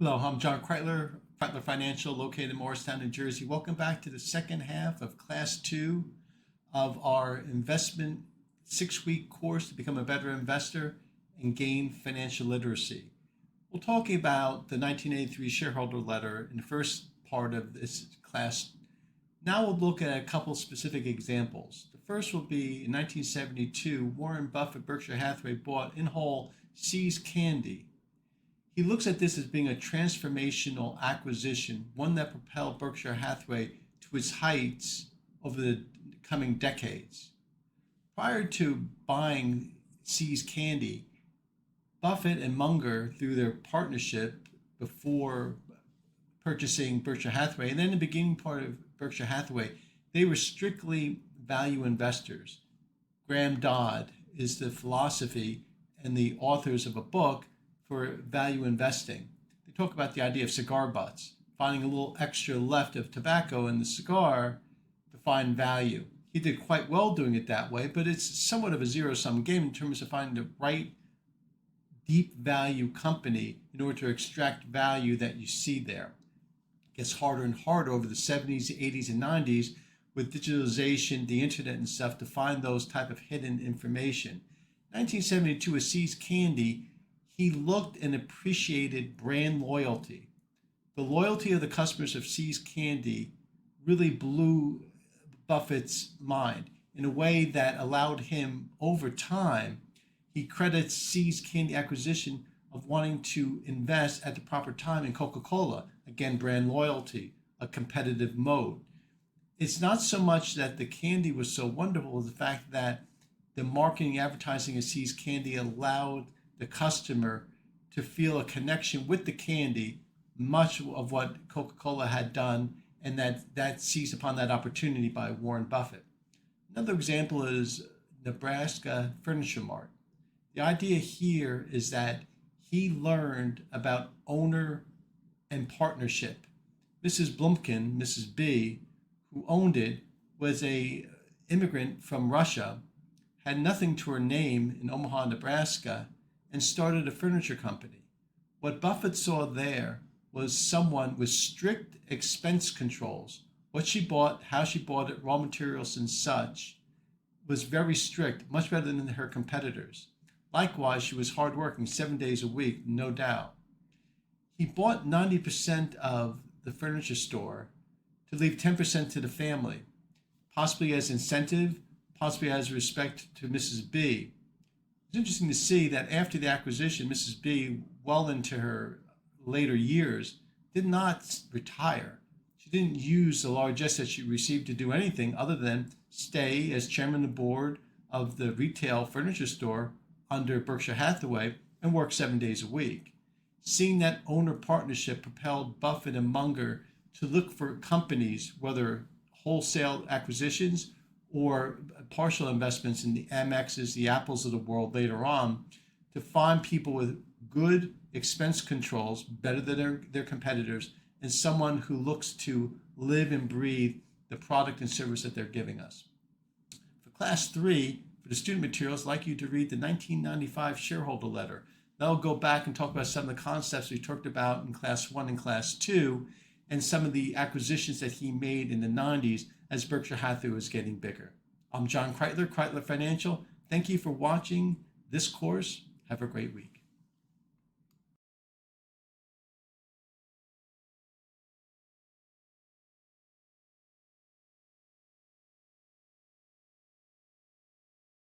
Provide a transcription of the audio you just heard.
Hello, I'm John Kreitler, Kreitler Financial, located in Morristown, New Jersey. Welcome back to the second half of Class 2 of our investment 6-week course to become a better investor and gain financial literacy. We'll talk about the 1983 shareholder letter in the first part of this class. Now we'll look at a couple specific examples. The first will be in 1972, Warren Buffett, Berkshire Hathaway, bought in whole See's Candy. He looks at this as being a transformational acquisition, one that propelled Berkshire Hathaway to its heights over the coming decades. Prior to buying See's Candy, Buffett and Munger, through their partnership before purchasing Berkshire Hathaway, and then the beginning part of Berkshire Hathaway, they were strictly value investors. Graham Dodd is the philosophy and the authors of a book for value investing. They talk about the idea of cigar butts, finding a little extra left of tobacco in the cigar to find value. He did quite well doing it that way, but it's somewhat of a zero-sum game in terms of finding the right deep value company in order to extract value that you see there. It gets harder and harder over the 70s, 80s, and 90s with digitalization, the internet and stuff to find those type of hidden information. 1972 with See's Candy, he looked and appreciated brand loyalty. The loyalty of the customers of See's Candy really blew Buffett's mind in a way that allowed him over time. He credits See's Candy acquisition of wanting to invest at the proper time in Coca-Cola. Again, brand loyalty, a competitive mode. It's not so much that the candy was so wonderful as the fact that the marketing advertising of See's Candy allowed the customer to feel a connection with the candy, much of what Coca-Cola had done, and that seized upon that opportunity by Warren Buffett. Another example is Nebraska Furniture Mart. The idea here is that he learned about owner and partnership. Mrs. Blumkin, Mrs. B, who owned it, was a immigrant from Russia, had nothing to her name in Omaha, Nebraska, and started a furniture company. What Buffett saw there was someone with strict expense controls. What she bought, how she bought it, raw materials and such, was very strict, much better than her competitors. Likewise, she was hardworking 7 days a week, no doubt. He bought 90% of the furniture store to leave 10% to the family, possibly as incentive, possibly as respect to Mrs. B. It's interesting to see that after the acquisition, Mrs. B, well into her later years, did not retire. She didn't use the largesse that she received to do anything other than stay as chairman of the board of the retail furniture store under Berkshire Hathaway and work 7 days a week. Seeing that owner partnership propelled Buffett and Munger to look for companies, whether wholesale acquisitions or partial investments in the Amexes, the Apples of the world later on, to find people with good expense controls, better than their competitors, and someone who looks to live and breathe the product and service that they're giving us. For Class 3, for the student materials, I'd like you to read the 1995 shareholder letter. That'll go back and talk about some of the concepts we talked about in Class 1 and Class 2, and some of the acquisitions that he made in the 90s as Berkshire Hathaway was getting bigger. I'm John Kreitler, Kreitler Financial. Thank you for watching this course. Have a great week.